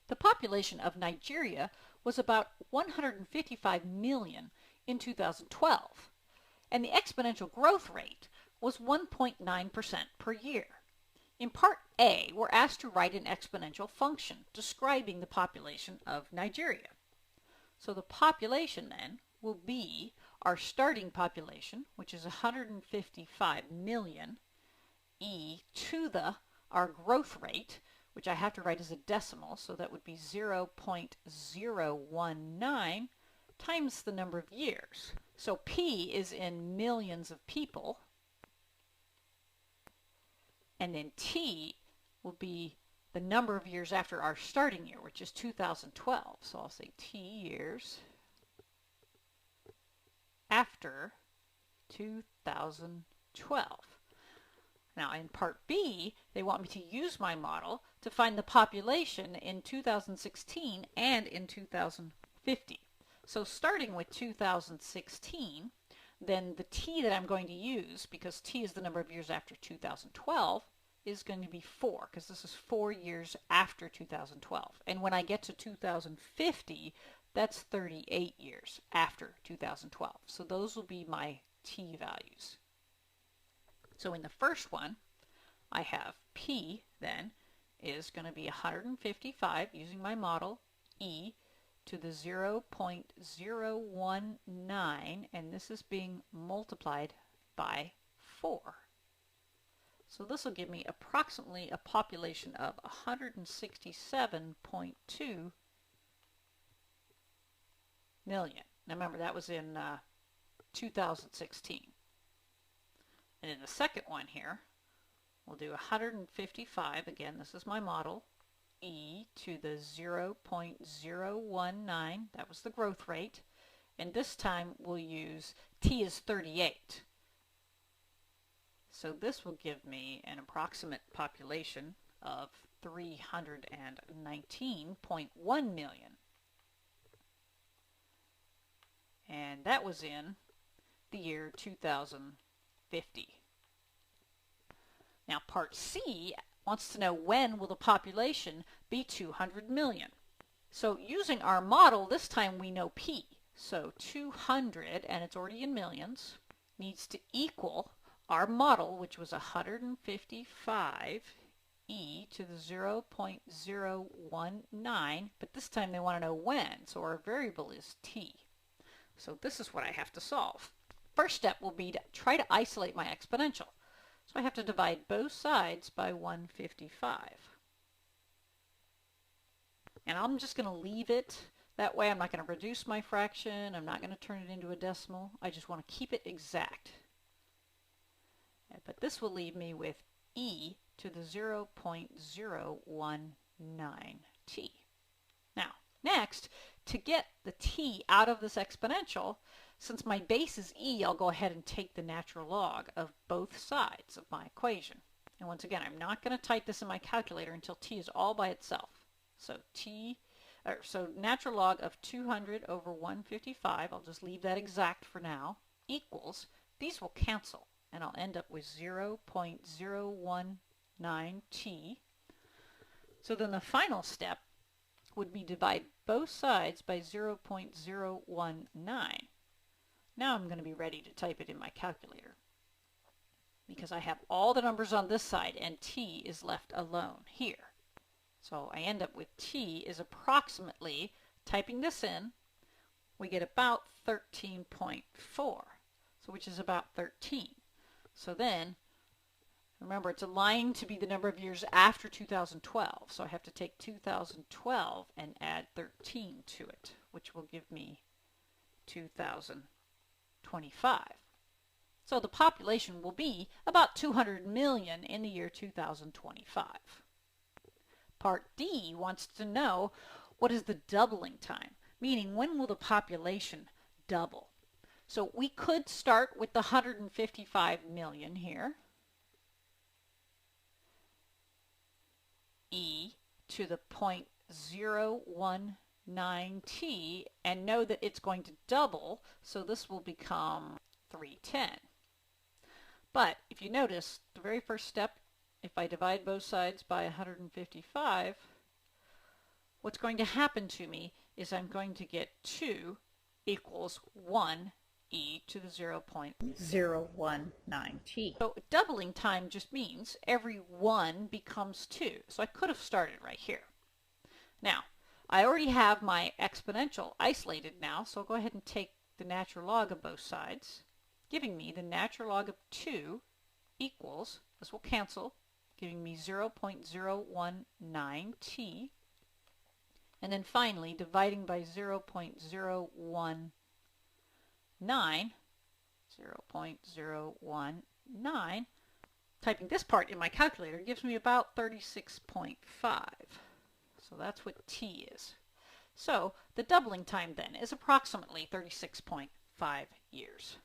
The population of Nigeria was about 155 million in 2012, and the exponential growth rate was 1.9% per year. In Part A, we're asked to write an exponential function describing the population of Nigeria. So the population then will be our starting population, which is 155 million, e to the our growth rate, which I have to write as a decimal, so that would be 0.019 times the number of years. So P is in millions of people, and then T will be the number of years after our starting year, which is 2012. So I'll say T years after 2012. Now in Part B, they want me to use my model to find the population in 2016 and in 2050. So starting with 2016, then the T that I'm going to use, because T is the number of years after 2012, is going to be 4, because this is 4 years after 2012. And when I get to 2050, that's 38 years after 2012. So those will be my T values. So in the first one, I have P then is going to be 155 using my model, e to the 0.019, and this is being multiplied by 4. So this will give me approximately a population of 167.2 million. Now remember, that was in 2016. And in the second one here, we'll do 155. Again, this is my model. E to the 0.019. That was the growth rate. And this time we'll use T is 38. So this will give me an approximate population of 319.1 million. And that was in the year 2050. Now Part C wants to know when will the population be 200 million. So using our model, this time we know P. So 200, and it's already in millions, needs to equal our model, which was 155 e to the 0.019, but this time they want to know when, so our variable is t. So this is what I have to solve. First step will be to try to isolate my exponential. So I have to divide both sides by 155. And I'm just going to leave it that way. I'm not going to reduce my fraction. I'm not going to turn it into a decimal. I just want to keep it exact. But this will leave me with e to the 0.019t. Now, next, to get the t out of this exponential, since my base is e, I'll go ahead and take the natural log of both sides of my equation. And once again, I'm not going to type this in my calculator until t is all by itself. So natural log of 200 over 155, I'll just leave that exact for now, equals, these will cancel, and I'll end up with 0.019t. So then the final step would be divide both sides by 0.019. Now I'm going to be ready to type it in my calculator, because I have all the numbers on this side and t is left alone here. So I end up with t is approximately, typing this in, we get about 13.4, so which is about 13. So then, remember, it's aligned to be the number of years after 2012, so I have to take 2012 and add 13 to it, which will give me 2025. So the population will be about 200 million in the year 2025. Part D wants to know, what is the doubling time? Meaning, when will the population double? So we could start with the 155 million here. E to the 0.019t, and know that it's going to double, so this will become 310. But if you notice, the very first step, if I divide both sides by 155, what's going to happen to me is I'm going to get 2 equals 1 e to the 0.019t. So doubling time just means every 1 becomes 2. So I could have started right here. Now, I already have my exponential isolated now, so I'll go ahead and take the natural log of both sides, giving me the natural log of 2 equals, this will cancel, giving me 0.019t. And then finally, dividing by 0.019, 0.019, typing this part in my calculator gives me about 36.5. So that's what t is. So the doubling time then is approximately 36.5 years.